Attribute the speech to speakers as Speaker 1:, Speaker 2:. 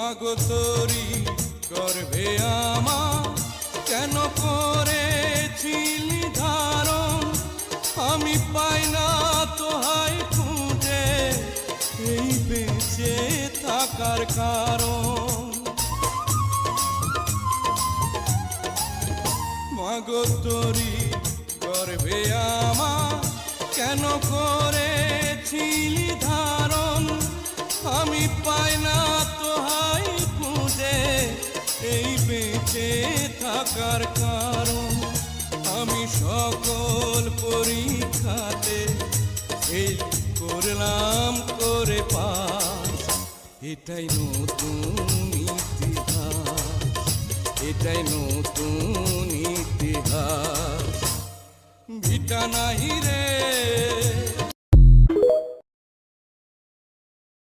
Speaker 1: মাগো তোরি গর্ভে আমার কেন করেছিলি ধারণ, আমি পাই না তোহাই খুঁজে এই বেঁচে থাকার কারণ। মাগো তোরি গর্ভে আমার কেন করেছিলি ধারণ, আমি পাই না তোহাই খুঁজে এই বেঁচে থাকার কারণ। আমি সকল পরীক্ষাতে ফেল করলাম করে পাস, এটাই নতুন ইতিহাস, এটাই নতুন ইতিহাস। ভিটা নাহি রে